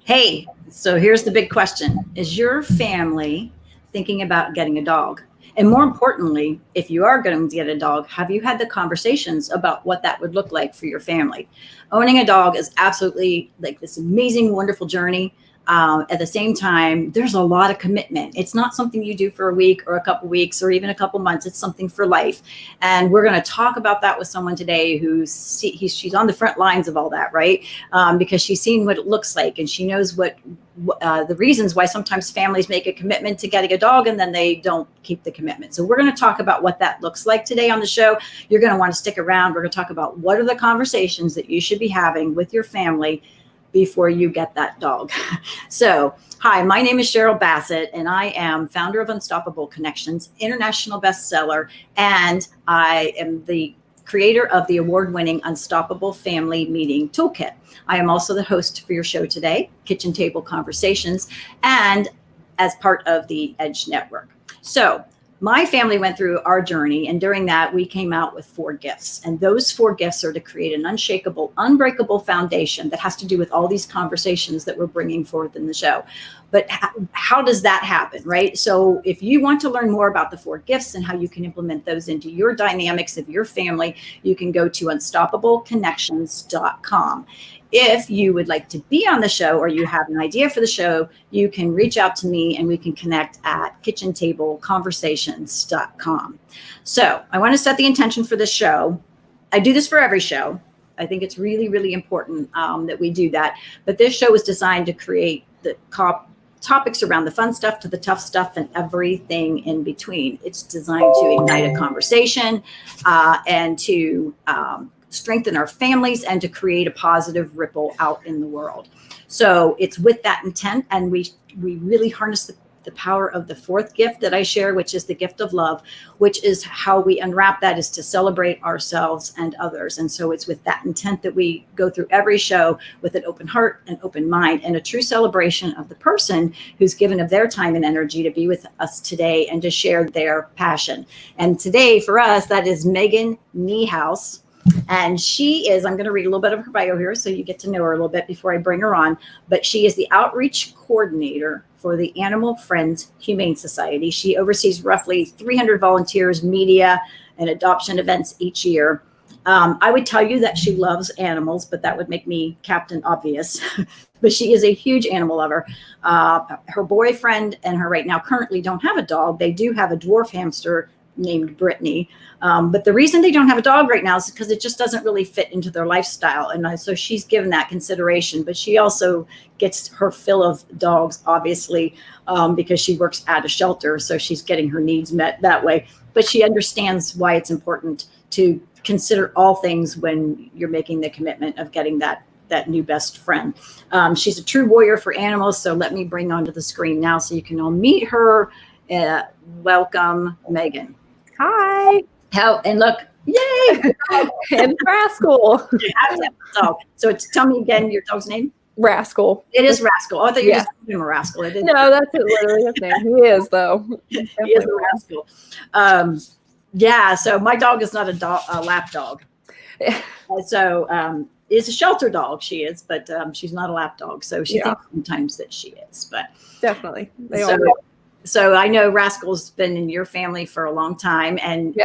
Hey, so here's the big question. Is your family thinking about getting a dog? And more importantly, if you are going to get a dog, have you had the conversations about what that would look like for your family? Owning a dog is absolutely like this amazing, wonderful journey. At the same time, there's a lot of commitment. It's not something you do for a week or a couple weeks or even a couple months. It's something for life. And we're going to talk about that with someone today she's on the front lines of all that, right? Because she's seen what it looks like and she knows what the reasons why sometimes families make a commitment to getting a dog and then they don't keep the commitment. So we're going to talk about what that looks like today on the show. You're going to want to stick around. We're going to talk about what are the conversations that you should be having with your family before you get that dog. So, hi, my name is Cheryl Bassett, and I am founder of Unstoppable Connections, international bestseller, and I am the creator of the award-winning Unstoppable Family Meeting Toolkit. I am also the host for your show today, Kitchen Table Conversations, and as part of the Edge Network. So, my family went through our journey, and during that, we came out with 4 gifts. And those 4 gifts are to create an unshakable, unbreakable foundation that has to do with all these conversations that we're bringing forth in the show. But how does that happen, right? So if you want to learn more about the 4 gifts and how you can implement those into your dynamics of your family, you can go to unstoppableconnections.com. If you would like to be on the show or you have an idea for the show, you can reach out to me and we can connect at kitchentableconversations.com. So I want to set the intention for this show. I do this for every show. I think it's really, really important that we do that. But this show is designed to create the topics around the fun stuff to the tough stuff and everything in between. It's designed to ignite a conversation and to strengthen our families and to create a positive ripple out in the world. So it's with that intent, and we really harness the power of the 4th gift that I share, which is the gift of love, which is how we unwrap that is to celebrate ourselves and others. And so it's with that intent that we go through every show with an open heart, an open mind, and a true celebration of the person who's given of their time and energy to be with us today and to share their passion. And today for us, that is Megan Niehaus. And she is, I'm going to read a little bit of her bio here so you get to know her a little bit before I bring her on. But she is the outreach coordinator for the Animal Friends Humane Society. She oversees roughly 300 volunteers, media, and adoption events each year. I would tell you that she loves animals, but that would make me Captain Obvious. But she is a huge animal lover. Her boyfriend and her right now currently don't have a dog. They do have a dwarf hamster named Brittany. But the reason they don't have a dog right now is because it just doesn't really fit into their lifestyle. And so she's given that consideration, but she also gets her fill of dogs, obviously, because she works at a shelter. So she's getting her needs met that way. But she understands why it's important to consider all things when you're making the commitment of getting that new best friend. She's a true warrior for animals. So let me bring onto the screen now so you can all meet her. Welcome, Megan. Hi. And look, yay! And Rascal. You have to have a dog. So tell me again your dog's name. Rascal. It is Rascal. Oh, I thought you just called him a rascal. No, that's literally his name. He is, though. He is a rascal. So my dog is not a lap dog. So is a shelter dog. She is, but she's not a lap dog. So she thinks sometimes that she is. But definitely, So I know Rascal's been in your family for a long time, and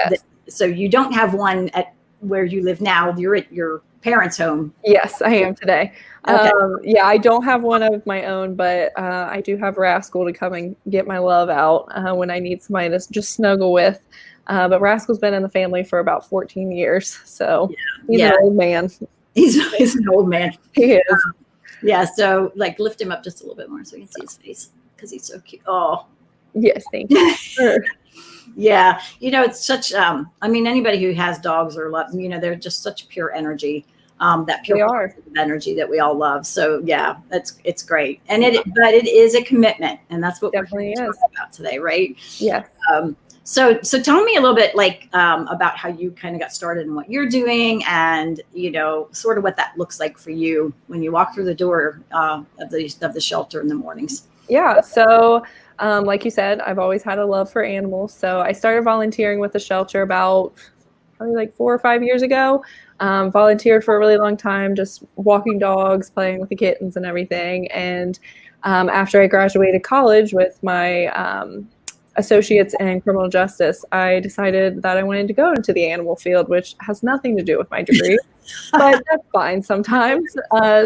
so you don't have one at where you live now. You're at your parents' home. Yes, I am today. Okay. I don't have one of my own, but I do have Rascal to come and get my love out when I need somebody to just snuggle with. But Rascal's been in the family for about 14 years, so he's an old man. He's an old man. He is. So like lift him up just a little bit more so we can see his face because he's so cute. Oh. Yes, thank you. Sure. Yeah, it's such. Anybody who has dogs or love, they're just such pure energy. That pure energy that we all love. So yeah, it's great, but it is a commitment, and that's what definitely we're talking about today, right? Yeah. So tell me a little bit about how you kind of got started and what you're doing, and sort of what that looks like for you when you walk through the door of the shelter in the mornings. Yeah. So. Like you said, I've always had a love for animals. So I started volunteering with the shelter about probably like 4 or 5 years ago. Volunteered for a really long time, just walking dogs, playing with the kittens and everything. And after I graduated college with my associates in criminal justice, I decided that I wanted to go into the animal field, which has nothing to do with my degree, but that's fine sometimes.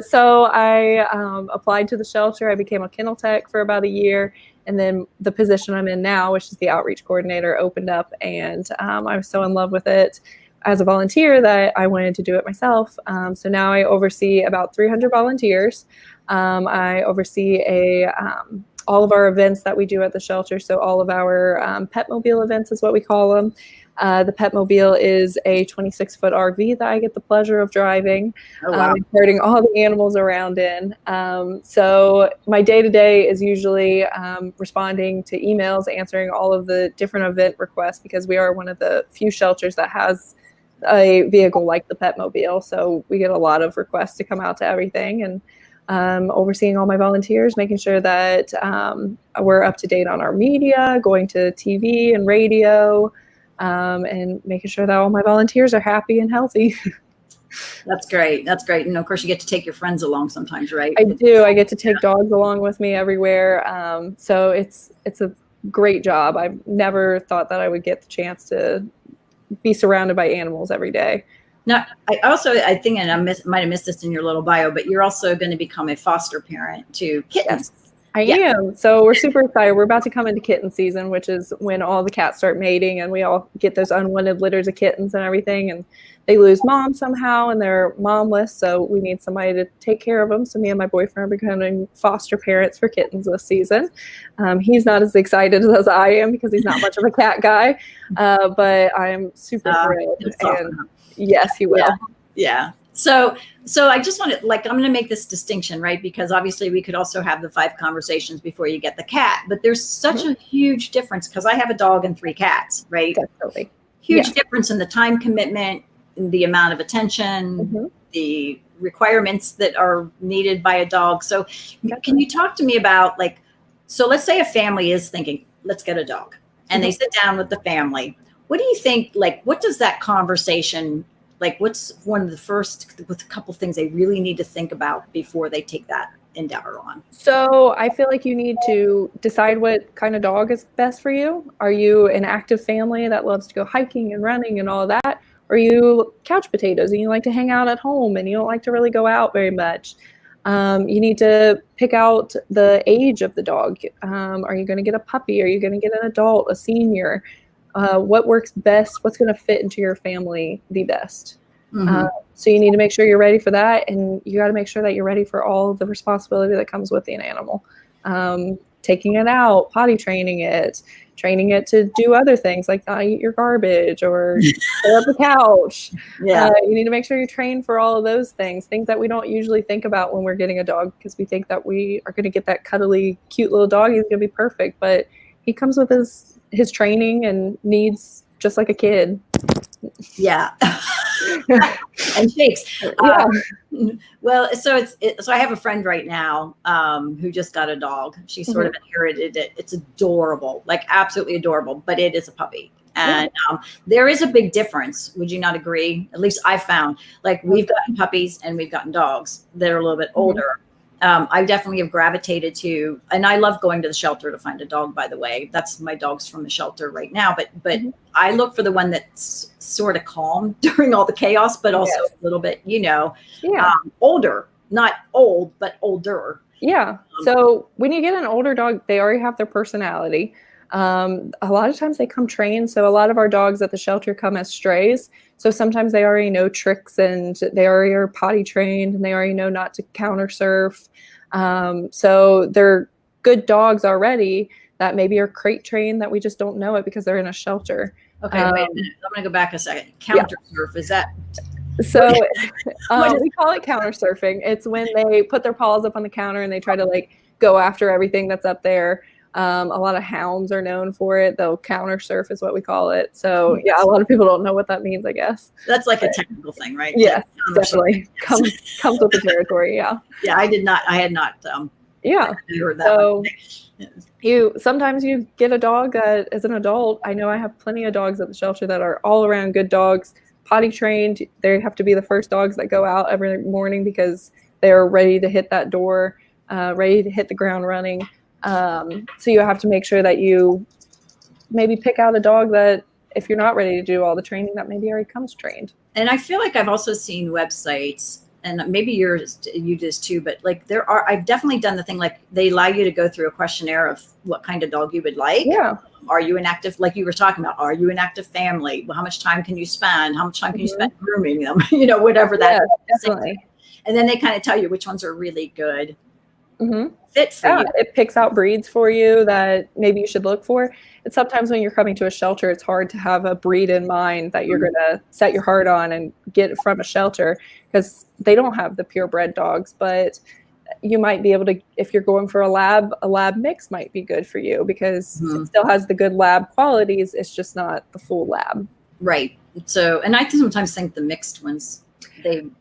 So I applied to the shelter. I became a kennel tech for about a year. And then the position I'm in now, which is the outreach coordinator, opened up, and I was so in love with it as a volunteer that I wanted to do it myself. So now I oversee about 300 volunteers. I oversee all of our events that we do at the shelter. So all of our Petmobile events is what we call them. The Petmobile is a 26-foot RV that I get the pleasure of driving, and carting all the animals around in. So my day-to-day is usually responding to emails, answering all of the different event requests, because we are one of the few shelters that has a vehicle like the Petmobile. So we get a lot of requests to come out to everything, and overseeing all my volunteers, making sure that we're up to date on our media, going to TV and radio, and making sure that all my volunteers are happy and healthy. That's great. That's great. And of course, you get to take your friends along sometimes, right? I do. I get to take dogs along with me everywhere. So it's a great job. I've never thought that I would get the chance to be surrounded by animals every day. Now, I think, and might have missed this in your little bio, but you're also going to become a foster parent to kittens. Yes, I am. So we're super excited. We're about to come into kitten season, which is when all the cats start mating and we all get those unwanted litters of kittens and everything. And they lose mom somehow and they're momless. So we need somebody to take care of them. So me and my boyfriend are becoming foster parents for kittens this season. He's not as excited as I am because he's not much of a cat guy, but I'm super thrilled. And yes, he will. Yeah. So I just want to, I'm going to make this distinction, right? Because obviously we could also have the 5 conversations before you get the cat, but there's such a huge difference, because I have a dog and 3 cats, right? Definitely. Huge difference in the time commitment, in the amount of attention, the requirements that are needed by a dog. So can you talk to me about, so let's say a family is thinking, let's get a dog, and they sit down with the family. What do you think, what does that conversation, what's one of the first, with a couple things they really need to think about before they take that endeavor on? So I feel like you need to decide what kind of dog is best for you. Are you an active family that loves to go hiking and running and all of that? Or are you couch potatoes and you like to hang out at home and you don't like to really go out very much? You need to pick out the age of the dog. Are you going to get a puppy? Are you going to get an adult, a senior? What works best? What's going to fit into your family the best? So you need to make sure you're ready for that, and you got to make sure that you're ready for all of the responsibility that comes with an animal. Taking it out, potty training it to do other things like not eat your garbage or sit up the couch. You need to make sure you train for all of those things that we don't usually think about when we're getting a dog, because we think that we are going to get that cuddly, cute little dog. He's going to be perfect, but he comes with his training and needs just like a kid. Yeah. And shakes. Well, so I have a friend right now who just got a dog. She sort of inherited it. It's adorable, absolutely adorable, but it is a puppy. And there is a big difference. Would you not agree? At least I found, we've gotten puppies and we've gotten dogs that are a little bit older. I definitely have gravitated to, and I love going to the shelter to find a dog, by the way. That's my dog's from the shelter right now. But I look for the one that's sort of calm during all the chaos, but also a little bit, older, not old, but older. Yeah. So when you get an older dog, they already have their personality. A lot of times they come trained. So a lot of our dogs at the shelter come as strays. So sometimes they already know tricks and they already are potty trained and they already know not to counter surf. So they're good dogs already that maybe are crate trained that we just don't know it because they're in a shelter. Okay, wait a minute. I'm going to go back a second. Counter surf, is that? So we call it counter surfing. It's when they put their paws up on the counter and they try to go after everything that's up there. A lot of hounds are known for it. They'll counter surf is what we call it. So yeah, a lot of people don't know what that means, I guess. That's a technical thing, right? Yes, definitely. Comes with the territory. Yeah. Yeah, I had not heard that. So sometimes you get a dog that is an adult. I know I have plenty of dogs at the shelter that are all around good dogs, potty trained. They have to be the first dogs that go out every morning because they're ready to hit that door, ready to hit the ground running. So you have to make sure that you maybe pick out a dog that, if you're not ready to do all the training, that maybe already comes trained. And I feel like I've also seen websites, and maybe you just too, but like I've definitely done the thing, like they allow you to go through a questionnaire of what kind of dog you would like. Yeah. Are you an active, like you were talking about, are you an active family? How much time can you spend? How much time can you spend grooming them? Whatever that is. Definitely. And then they kind of tell you which ones are really good fit for you. It picks out breeds for you that maybe you should look for. And sometimes when you're coming to a shelter, it's hard to have a breed in mind that you're going to set your heart on and get from a shelter, because they don't have the purebred dogs. But you might be able to, if you're going for a lab mix might be good for you, because it still has the good lab qualities. It's just not the full lab. Right. So, and I sometimes think the mixed ones,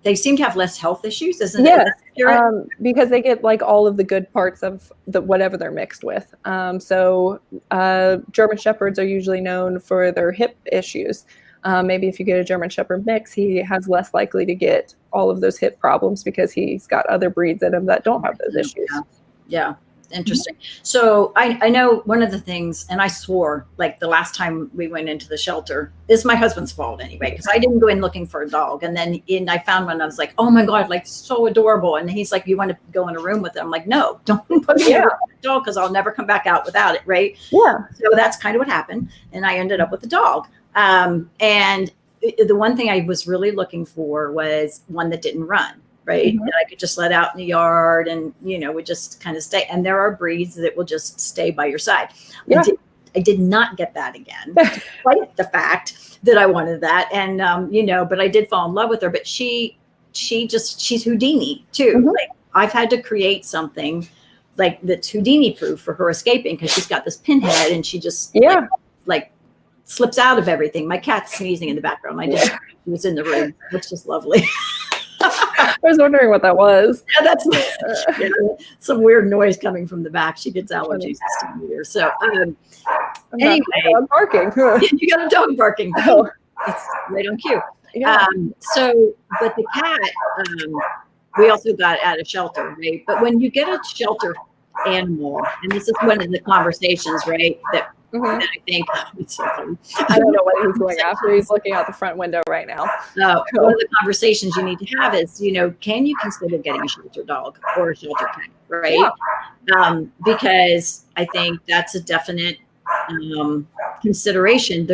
they seem to have less health issues, isn't it? Yeah, because they get like all of the good parts of whatever they're mixed with. So German Shepherds are usually known for their hip issues. Maybe if you get a German Shepherd mix, he has less likely to get all of those hip problems because he's got other breeds in him that don't have those issues. Yeah. Interesting. So I know one of the things, and I swore like the last time we went into the shelter, is my husband's fault anyway, because I didn't go in looking for a dog. And then I found one. I was like, oh my God, like so adorable. And he's like, you want to go in a room with it? I'm like, no, don't put me in a dog, because I'll never come back out without it. Right. Yeah. So that's kind of what happened. And I ended up with a dog. And the one thing I was really looking for was one that didn't run. Right. That I could just let out in the yard and, would just kind of stay. And there are breeds that will just stay by your side. Yeah. I did not get that again, despite the fact that I wanted that. And, but I did fall in love with her. But she's Houdini too. Like I've had to create something like that's Houdini proof for her escaping, because she's got this pinhead and she just like slips out of everything. My cat's sneezing in the background. She was in the room, which is lovely. I was wondering what that was. Yeah, that's some weird noise coming from the back. She gets allergies this time of year. So anyway, dog barking. You got a dog barking. Oh, it's right on cue. Yeah. But the cat, we also got at a shelter, right? But when you get a shelter animal, and this is one of the conversations, right, that I think it's so funny. I don't know what he's going after. He's looking out the front window right now. One of the conversations you need to have is, can you consider getting a shelter dog or a shelter cat, right? Yeah. Because I think that's a definite consideration.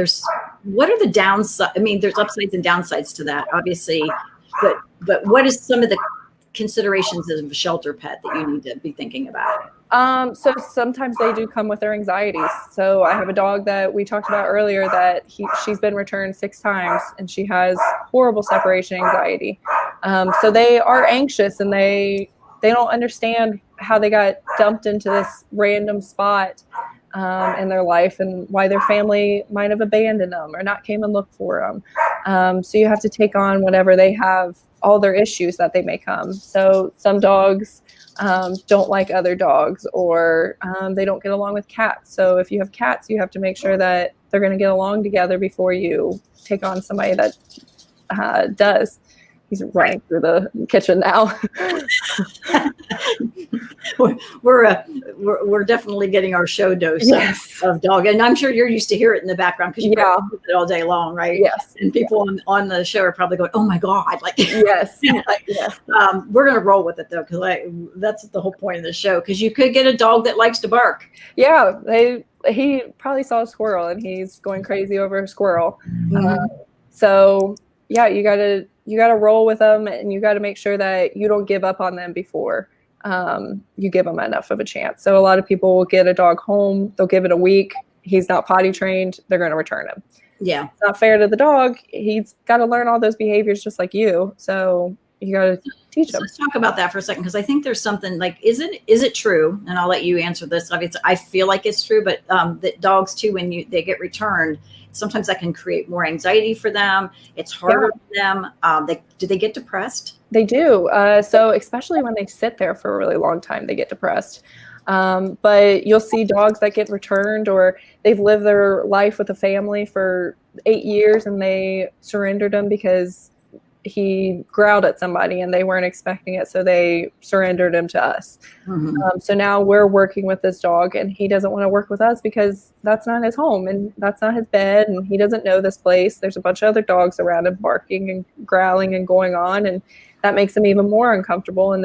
What are the downsides? I mean, there's upsides and downsides to that, obviously, but what is some of the considerations of a shelter pet that you need to be thinking about? So sometimes they do come with their anxieties. So I have a dog that we talked about earlier that she's been returned 6 times, and she has horrible separation anxiety. So they are anxious, and they don't understand how they got dumped into this random spot in their life, and why their family might have abandoned them or not came and looked for them. So you have to take on whatever they have, all their issues that they may come. So some dogs don't like other dogs, or they don't get along with cats. So if you have cats, you have to make sure that they're going to get along together before you take on somebody that does. He's running through the kitchen now. We're definitely getting our show dose of dog, and I'm sure you're used to hear it in the background because you do it all day long, right? Yes. And people on the show are probably going, "Oh my God!" Like, yes, yes. We're gonna roll with it though, because that's the whole point of the show. Because you could get a dog that likes to bark. Yeah, he probably saw a squirrel and he's going crazy over a squirrel. So yeah, you gotta roll with them, and you gotta make sure that you don't give up on them before you give them enough of a chance. So a lot of people will get a dog home, they'll give it a week, he's not potty trained, they're going to return him. Yeah, it's not fair to the dog. He's got to learn all those behaviors just like you. So you got to teach him. Let's talk about that for a second, because I think there's something like, is it true? And I'll let you answer this. Obviously, I feel like it's true, but that dogs too, when they get returned, sometimes that can create more anxiety for them. It's harder for them. Do they get depressed? They do. So especially when they sit there for a really long time, they get depressed. But you'll see dogs that get returned, or they've lived their life with a family for 8 years and they surrendered him because he growled at somebody and they weren't expecting it, so they surrendered him to us. So now we're working with this dog, and he doesn't want to work with us because that's not his home and that's not his bed, and he doesn't know this place. There's a bunch of other dogs around him barking and growling and going on, and that makes them even more uncomfortable. And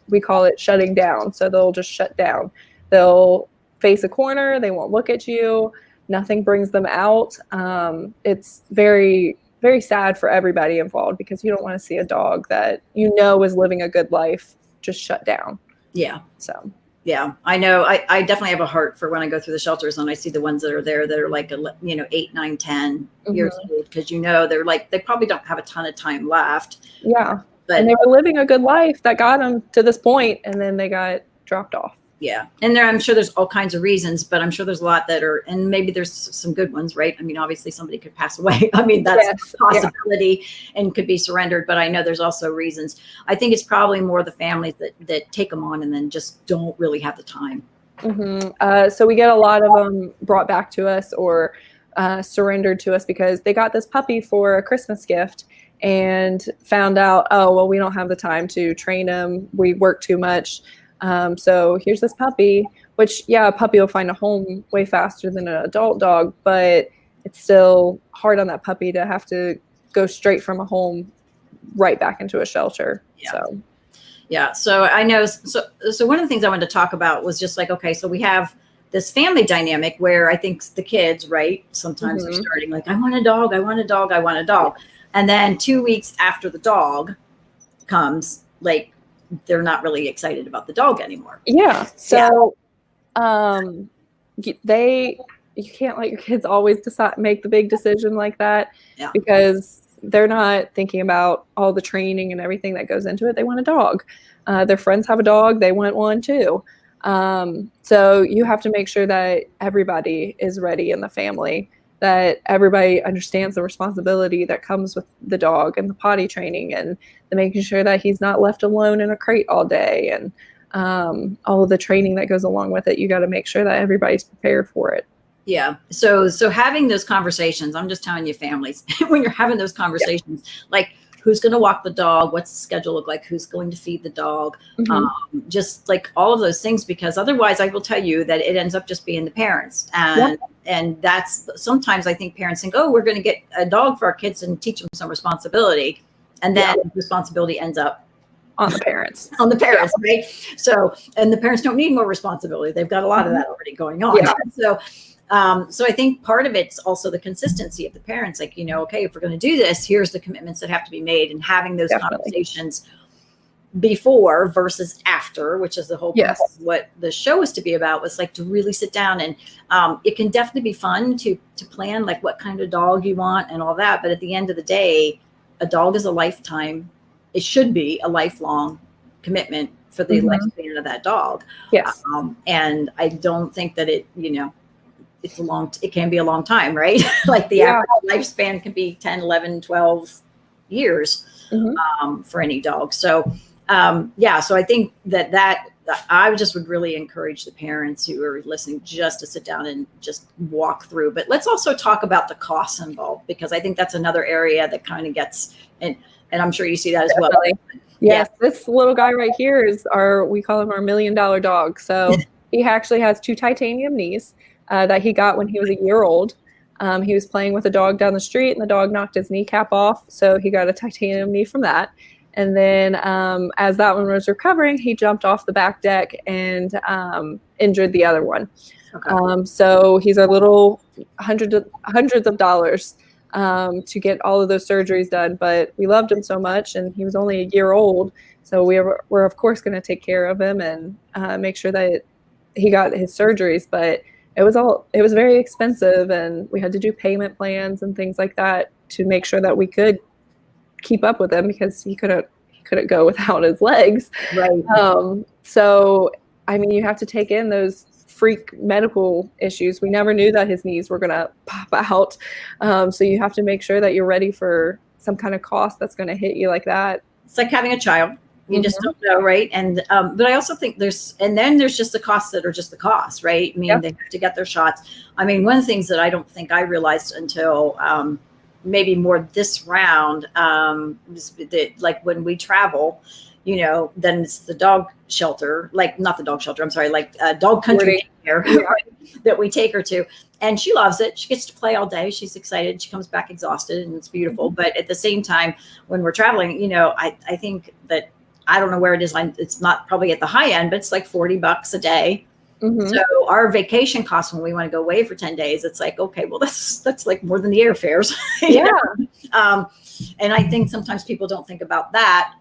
we call it shutting down. So they'll just shut down. They'll face a corner. They won't look at you. Nothing brings them out. It's very, very sad for everybody involved, because you don't want to see a dog that is living a good life just shut down. Yeah. So. Yeah, I know. I definitely have a heart for when I go through the shelters and I see the ones that are there that are like, 8, 9, 10 years old, because they're like, they probably don't have a ton of time left. Yeah. But and they were living a good life that got them to this point, and then they got dropped off. Yeah. And I'm sure there's all kinds of reasons, but I'm sure there's a lot that are, and maybe there's some good ones, right? I mean, obviously somebody could pass away. I mean, that's a possibility and could be surrendered, but I know there's also reasons. I think it's probably more the families that take them on and then just don't really have the time. So we get a lot of them brought back to us or surrendered to us because they got this puppy for a Christmas gift and found out, oh, well, we don't have the time to train him. We work too much. So here's this puppy, which, a puppy will find a home way faster than an adult dog, but it's still hard on that puppy to have to go straight from a home right back into a shelter. Yeah. So I know. So one of the things I wanted to talk about was just like, okay, so we have this family dynamic where I think the kids, right, sometimes are starting like, I want a dog, I want a dog, I want a dog. And then 2 weeks after the dog comes, like, they're not really excited about the dog anymore. Yeah. So, you can't let your kids always make the big decision like that, because they're not thinking about all the training and everything that goes into it. They want a dog. Their friends have a dog. They want one too. So you have to make sure that everybody is ready in the family, that everybody understands the responsibility that comes with the dog and the potty training and the making sure that he's not left alone in a crate all day, and all of the training that goes along with it. You got to make sure that everybody's prepared for it. Yeah. So having those conversations, I'm just telling you, families, when you're having those conversations, like, who's going to walk the dog? What's the schedule look like? Who's going to feed the dog? Just like all of those things, because otherwise I will tell you that it ends up just being the parents. And that's sometimes I think parents think, oh, we're going to get a dog for our kids and teach them some responsibility. And then responsibility ends up on the parents. Right? So, and the parents don't need more responsibility. They've got a lot of that already going on. So I think part of it's also the consistency of the parents, like, okay, if we're going to do this, here's the commitments that have to be made, and having those conversations before versus after, which is the whole point of what the show is to be about, was like to really sit down. And it can definitely be fun to plan like what kind of dog you want and all that. But at the end of the day, a dog is a lifetime. It should be a lifelong commitment for the lifespan of that dog. Yes. And I don't think that it can be a long time, right? Like the average lifespan can be 10, 11, 12 years for any dog. So, so I think that I just would really encourage the parents who are listening just to sit down and just walk through. But let's also talk about the costs involved, because I think that's another area that kind of gets, and I'm sure you see that as well. Yes, this little guy right here is we call him our $1 million dog. So he actually has 2 titanium knees that he got when he was a year old. He was playing with a dog down the street, and the dog knocked his kneecap off. So he got a titanium knee from that. And then as that one was recovering, he jumped off the back deck and injured the other one. Okay. So he's a little hundreds of dollars to get all of those surgeries done. But we loved him so much, and he was only a year old. So we're of course going to take care of him and make sure that he got his surgeries. But it was very expensive, and we had to do payment plans and things like that to make sure that we could keep up with him, because he couldn't go without his legs. Right. So, I mean, you have to take in those freak medical issues. We never knew that his knees were going to pop out. So you have to make sure that you're ready for some kind of cost that's going to hit you like that. It's like having a child. You just don't know, right? And but I also think there's just the costs that are just the costs, right? I mean, they have to get their shots. I mean, one of the things that I don't think I realized until maybe more this round is that, like, when we travel, then it's the dog shelter, like not the dog shelter, I'm sorry, like dog country care that we take her to. And she loves it. She gets to play all day. She's excited. She comes back exhausted, and it's beautiful. But at the same time, when we're traveling, I think that, I don't know where it is. It's not probably at the high end, but it's like $40 a day. So our vacation costs when we want to go away for 10 days, it's like, okay, well, that's like more than the airfares. And I think sometimes people don't think about that,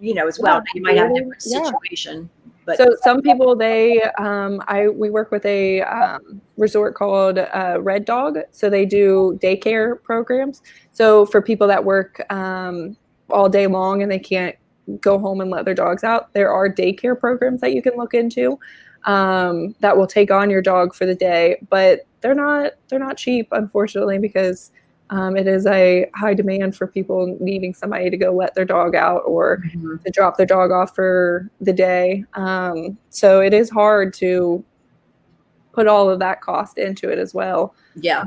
as well. You might have a different situation. But so some people, we work with a resort called Red Dog. So they do daycare programs. So for people that work all day long and they can't go home and let their dogs out, there are daycare programs that you can look into that will take on your dog for the day. But they're not cheap, unfortunately, because it is a high demand for people needing somebody to go let their dog out or to drop their dog off for the day. So it is hard to put all of that cost into it as well. Yeah.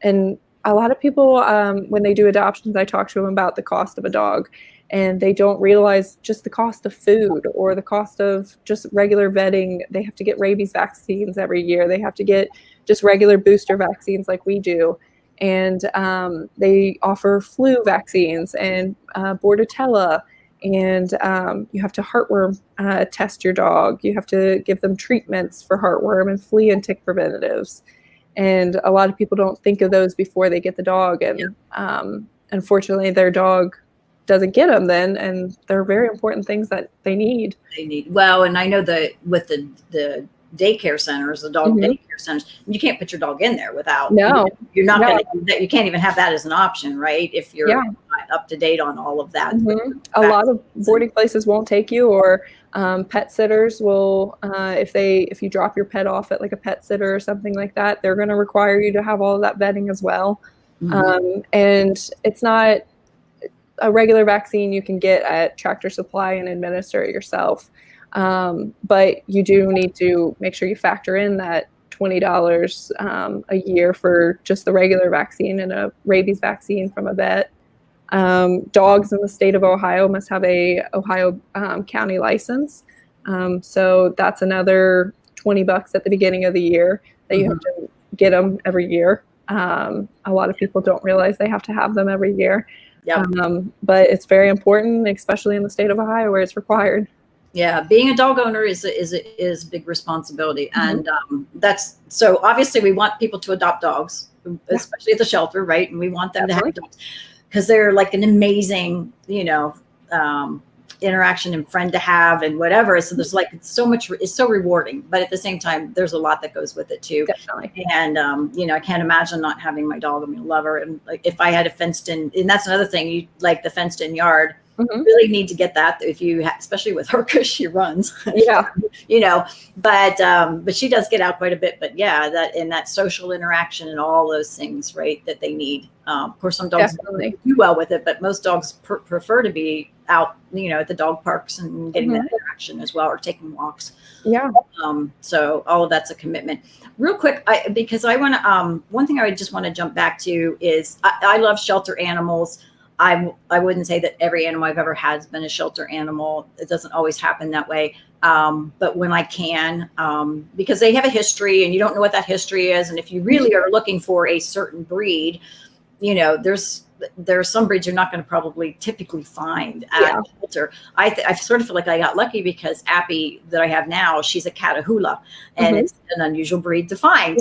And a lot of people, when they do adoptions, I talk to them about the cost of a dog, and they don't realize just the cost of food or the cost of just regular vetting. They have to get rabies vaccines every year. They have to get just regular booster vaccines like we do. And they offer flu vaccines and Bordetella, and you have to heartworm test your dog. You have to give them treatments for heartworm and flea and tick preventatives. And a lot of people don't think of those before they get the dog. And unfortunately, their dog doesn't get them then. And they're very important things that they need. Well, and I know that with the daycare centers, the dog daycare centers, you can't put your dog in there without. You're not going to do that. You can't even have that as an option, right? If you're not up to date on all of that. A lot of boarding places won't take you, or pet sitters will, if you drop your pet off at like a pet sitter or something like that, they're going to require you to have all of that vetting as well. And it's not a regular vaccine you can get at Tractor Supply and administer it yourself. But you do need to make sure you factor in that $20 a year for just the regular vaccine and a rabies vaccine from a vet. Dogs in the state of Ohio must have a Ohio county license. So that's another $20 at the beginning of the year that you have to get them every year. A lot of people don't realize they have to have them every year. But it's very important, especially in the state of Ohio where it's required. Yeah, being a dog owner is a big responsibility, and that's so obviously we want people to adopt dogs, especially at the shelter, right? And we want them to have dogs because they're like an amazing, interaction and friend to have and whatever. So there's like it's so rewarding, but at the same time, there's a lot that goes with it too. Definitely. And I can't imagine not having my dog. I mean, love her, and like if I had a fenced in, and that's another thing, you like the fenced in yard. Really need to get that if you especially with her because she runs. But she does get out quite a bit. But that social interaction and all those things, right, that they need. Of course, some dogs don't do well with it, but most dogs prefer to be out, at the dog parks and getting that interaction as well, or taking walks. So all of that's a commitment. Real quick, because I want to. One thing I just want to jump back to is I love shelter animals. I wouldn't say that every animal I've ever had has been a shelter animal. It doesn't always happen that way. But when I can, because they have a history and you don't know what that history is. And if you really are looking for a certain breed, there's some breeds you're not going to probably typically find at a shelter. I sort of feel like I got lucky because Appy that I have now, she's a Catahoula, and it's an unusual breed to find.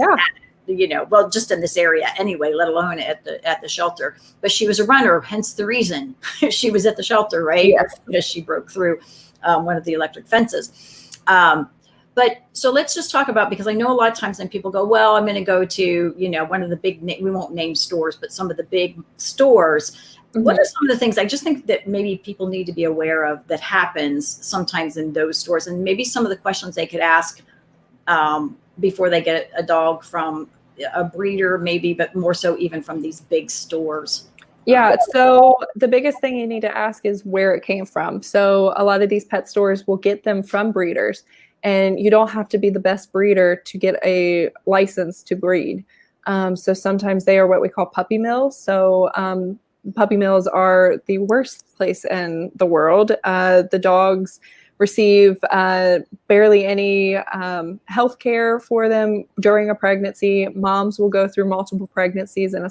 Well, just in this area anyway, let alone at the shelter. But she was a runner, hence the reason she was at the shelter, right? Because she broke through one of the electric fences. But so let's just talk about, because I know a lot of times then people go, well, I'm going to go to, one of the big, we won't name stores, but some of the big stores. What are some of the things I just think that maybe people need to be aware of that happens sometimes in those stores, and maybe some of the questions they could ask before they get a dog from a breeder maybe, but more so even from these big stores? Yeah, so the biggest thing you need to ask is where it came from. So a lot of these pet stores will get them from breeders, and you don't have to be the best breeder to get a license to breed. So sometimes they are what we call puppy mills. So puppy mills are the worst place in the world. The dogs receive barely any health care for them during a pregnancy. Moms will go through multiple pregnancies in a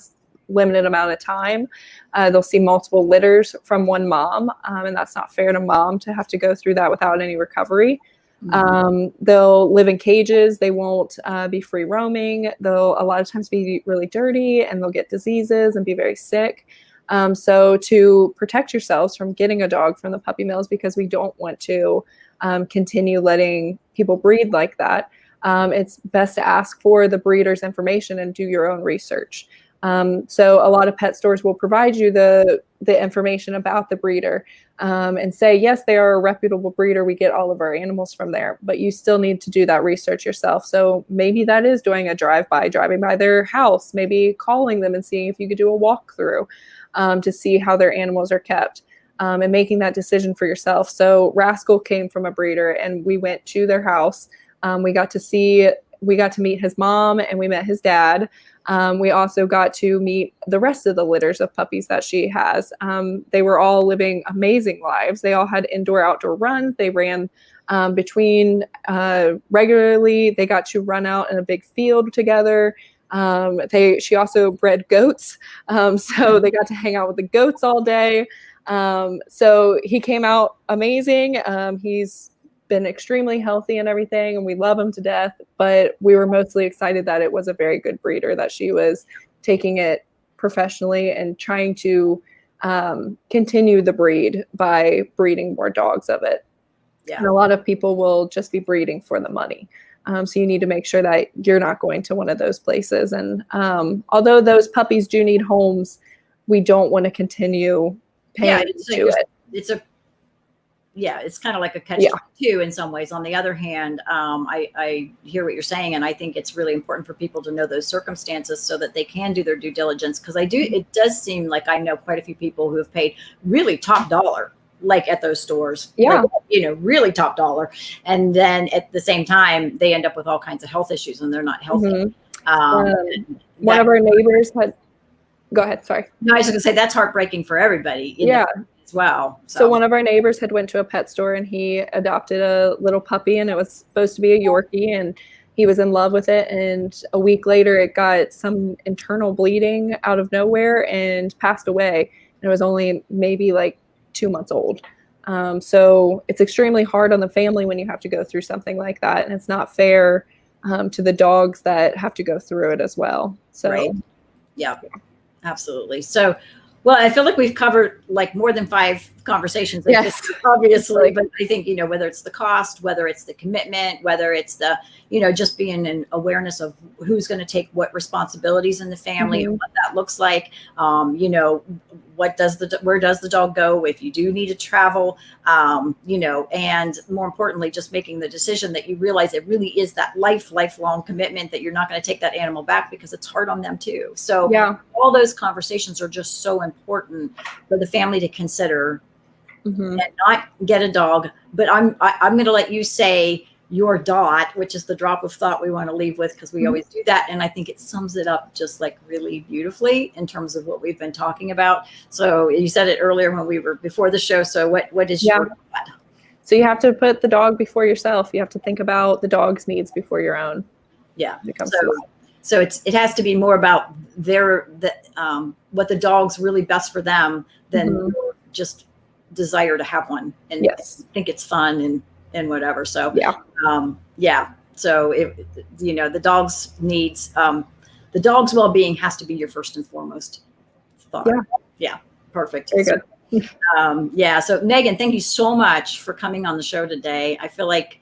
limited amount of time. They'll see multiple litters from one mom, and that's not fair to mom to have to go through that without any recovery. They'll live in cages. They won't be free roaming. They'll a lot of times be really dirty, and they'll get diseases and be very sick. So to protect yourselves from getting a dog from the puppy mills, because we don't want to continue letting people breed like that, it's best to ask for the breeder's information and do your own research. So a lot of pet stores will provide you the information about the breeder and say, yes, they are a reputable breeder. We get all of our animals from there, but you still need to do that research yourself. So maybe that is doing a driving by their house, maybe calling them and seeing if you could do a walkthrough to see how their animals are kept. And making that decision for yourself. So Rascal came from a breeder, and we went to their house. We got to meet his mom, and we met his dad. We also got to meet the rest of the litters of puppies that she has. They were all living amazing lives. They all had indoor-outdoor runs. They ran between regularly. They got to run out in a big field together. She also bred goats, so they got to hang out with the goats all day. So he came out amazing. He's been extremely healthy and everything, and we love him to death, but we were mostly excited that it was a very good breeder, that she was taking it professionally and trying to continue the breed by breeding more dogs of it. Yeah. And a lot of people will just be breeding for the money. So you need to make sure that you're not going to one of those places. And although those puppies do need homes, we don't want to continue paying it. It's kind of like a catch-22 in some ways. On the other hand, I hear what you're saying, and I think it's really important for people to know those circumstances so that they can do their due diligence. Because it does seem like I know quite a few people who have paid really top dollar, like at those stores. Yeah. Like, really top dollar. And then at the same time, they end up with all kinds of health issues, and they're not healthy. One of our neighbors had, go ahead, sorry. No, I was going to say that's heartbreaking for everybody. As well. So one of our neighbors had went to a pet store, and he adopted a little puppy, and it was supposed to be a Yorkie, and he was in love with it. And a week later, it got some internal bleeding out of nowhere and passed away. And it was only maybe like 2 months old. So it's extremely hard on the family when you have to go through something like that. And it's not fair to the dogs that have to go through it as well. So, right. Yeah, absolutely. So, well, I feel like we've covered like more than 5 conversations. Yes, obviously. But I think, whether it's the cost, whether it's the commitment, where it's the, just being an awareness of who's going to take what responsibilities in the family and what that looks like. Where does the dog go if you do need to travel, and more importantly, just making the decision that you realize it really is that lifelong commitment, that you're not going to take that animal back because it's hard on them too. So all those conversations are just so important for the family to consider and not get a dog. But I'm going to let you say your dot, which is the drop of thought we want to leave with, because we always do that. And I think it sums it up just like really beautifully in terms of what we've been talking about. So you said it earlier when we were before the show. So what is your dot? So you have to put the dog before yourself. You have to think about the dog's needs before your own. Yeah. So it has to be more about what the dog's really best for them than just desire to have one and think it's fun and whatever. So So the dog's needs, the dog's well-being has to be your first and foremost thought. Yeah. Perfect. Very good. So Megan, thank you so much for coming on the show today. I feel like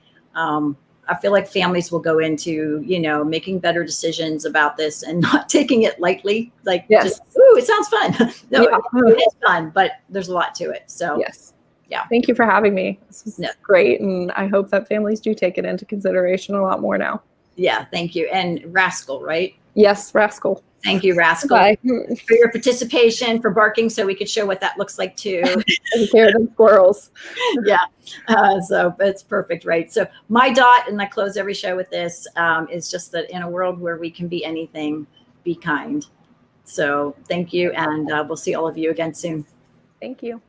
families will go into, making better decisions about this and not taking it lightly. Like, just, ooh, it sounds fun. No, it is fun, but there's a lot to it. So thank you for having me. This was great. And I hope that families do take it into consideration a lot more now. Yeah. Thank you. And Rascal, right? Yes, Rascal. Thank you, Rascal, Bye. for your participation, for barking so we could show what that looks like too. Taking care of them squirrels. Yeah. So it's perfect, right? So my dot, and I close every show with this, is just that in a world where we can be anything, be kind. So thank you. And we'll see all of you again soon. Thank you.